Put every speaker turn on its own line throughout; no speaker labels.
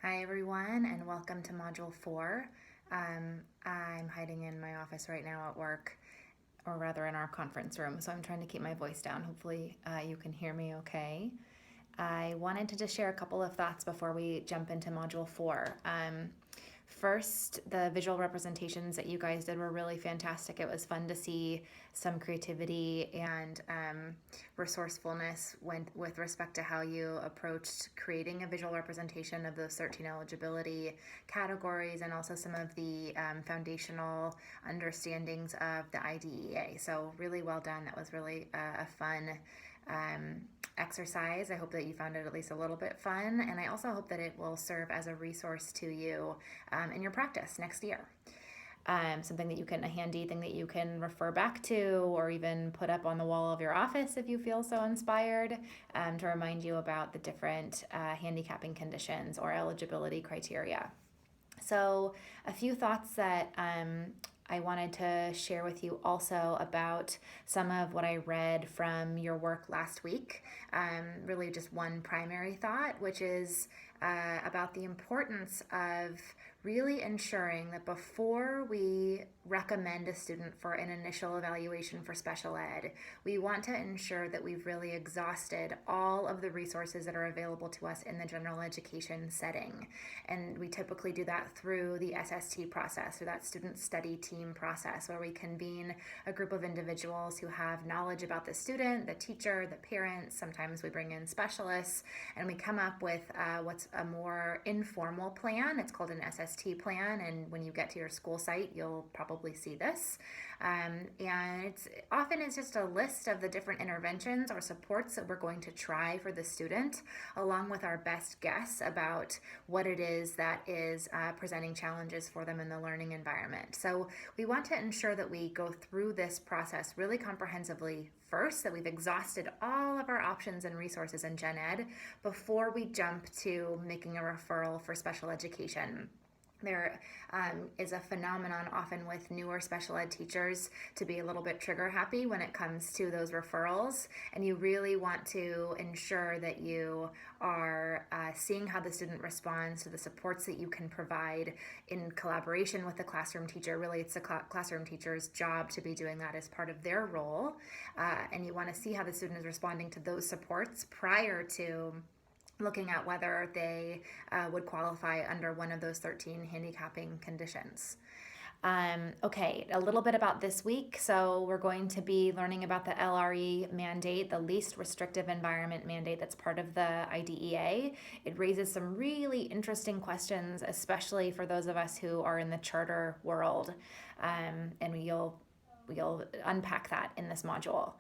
Hi everyone and welcome to Module 4. I'm hiding in my office right now at work, or rather in our conference room, so I'm trying to keep my voice down. Hopefully you can hear me okay. I wanted to just share a couple of thoughts before we jump into Module 4. First, the visual representations that you guys did were really fantastic. It was fun to see some creativity and resourcefulness with respect to how you approached creating a visual representation of those 13 eligibility categories and also some of the foundational understandings of the IDEA. So really well done. That was really a fun exercise. I hope that you found it at least a little bit fun, and I also hope that it will serve as a resource to you in your practice next year. Something that a handy thing that you can refer back to or even put up on the wall of your office if you feel so inspired, to remind you about the different handicapping conditions or eligibility criteria. So a few thoughts that I wanted to share with you also about some of what I read from your work last week. Really just one primary thought, which is about the importance of really ensuring that before we recommend a student for an initial evaluation for special ed, we want to ensure that we've really exhausted all of the resources that are available to us in the general education setting. And we typically do that through the SST process, or that student study team process, where we convene a group of individuals who have knowledge about the student, the teacher, the parents. Sometimes we bring in specialists, and we come up with what's a more informal plan. It's called an SST plan, and when you get to your school site, you'll probably see this. And it's just a list of the different interventions or supports that we're going to try for the student, along with our best guess about what it is that is presenting challenges for them in the learning environment. So we want to ensure that we go through this process really comprehensively first, that we've exhausted all of our options and resources in gen ed before we jump to making a referral for special education. There is a phenomenon often with newer special ed teachers to be a little bit trigger happy when it comes to those referrals, and you really want to ensure that you are seeing how the student responds to the supports that you can provide in collaboration with the classroom teacher. Really, it's the classroom teacher's job to be doing that as part of their role, and you want to see how the student is responding to those supports prior to looking at whether they would qualify under one of those 13 handicapping conditions. Okay, a little bit about this week. So we're going to be learning about the LRE mandate, the least restrictive environment mandate that's part of the IDEA. It raises some really interesting questions, especially for those of us who are in the charter world, and you'll unpack that in this module.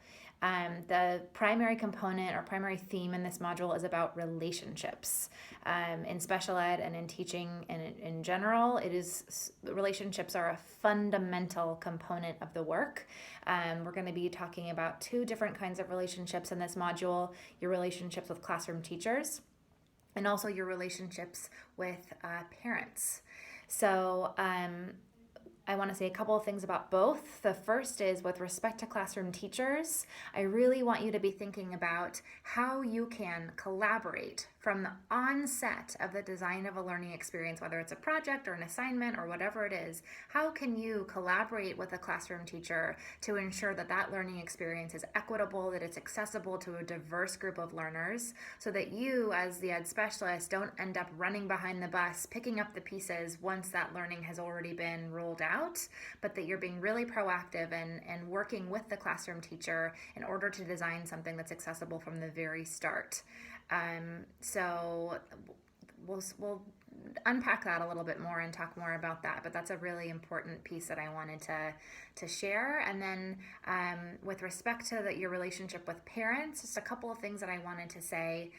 The primary component or primary theme in this module is about relationships. In special ed and in teaching and in general, relationships are a fundamental component of the work. We're going to be talking about two different kinds of relationships in this module: your relationships with classroom teachers and also your relationships with parents. So I want to say a couple of things about both. The first is with respect to classroom teachers, I really want you to be thinking about how you can collaborate from the onset of the design of a learning experience, whether it's a project or an assignment or whatever it is. How can you collaborate with a classroom teacher to ensure that that learning experience is equitable, that it's accessible to a diverse group of learners, so that you, as the ed specialist, don't end up running behind the bus, picking up the pieces once that learning has already been rolled out, but that you're being really proactive and working with the classroom teacher in order to design something that's accessible from the very start. So we'll unpack that a little bit more and talk more about that, but that's a really important piece that I wanted to share. And then with respect to your relationship with parents, just a couple of things that I wanted to say.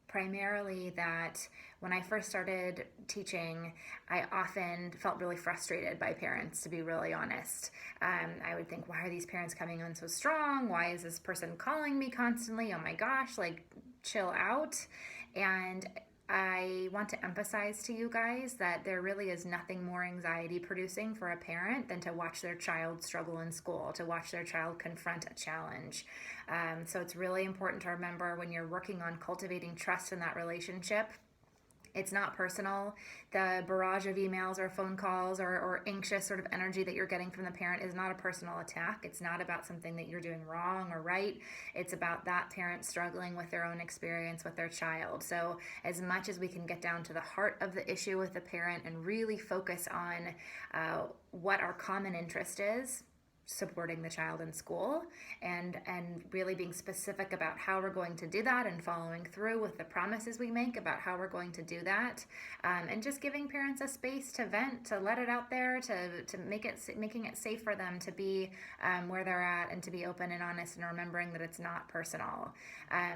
Primarily that when I first started teaching, I often felt really frustrated by parents, to be really honest. I would think, why are these parents coming on so strong? Why is this person calling me constantly? Oh my gosh, like, chill out. And I want to emphasize to you guys that there really is nothing more anxiety producing for a parent than to watch their child struggle in school, to watch their child confront a challenge. So it's really important to remember when you're working on cultivating trust in that relationship It's not personal. The barrage of emails or phone calls or anxious sort of energy that you're getting from the parent is not a personal attack. It's not about something that you're doing wrong or right. It's about that parent struggling with their own experience with their child. So as much as we can get down to the heart of the issue with the parent and really focus on what our common interest is, supporting the child in school, and really being specific about how we're going to do that and following through with the promises we make about how we're going to do that, and just giving parents a space to vent, to let it out there, to making it safe for them to be where they're at and to be open and honest, and remembering that it's not personal.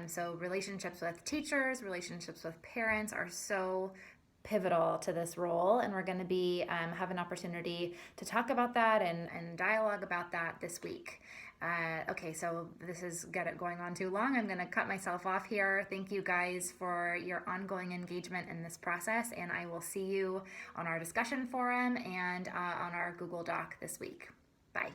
So relationships with teachers, relationships with parents are so pivotal to this role, and we're going to be have an opportunity to talk about that and dialogue about that this week. Okay, so this is going on too long. I'm going to cut myself off here. Thank you guys for your ongoing engagement in this process, and I will see you on our discussion forum and on our Google Doc this week. Bye.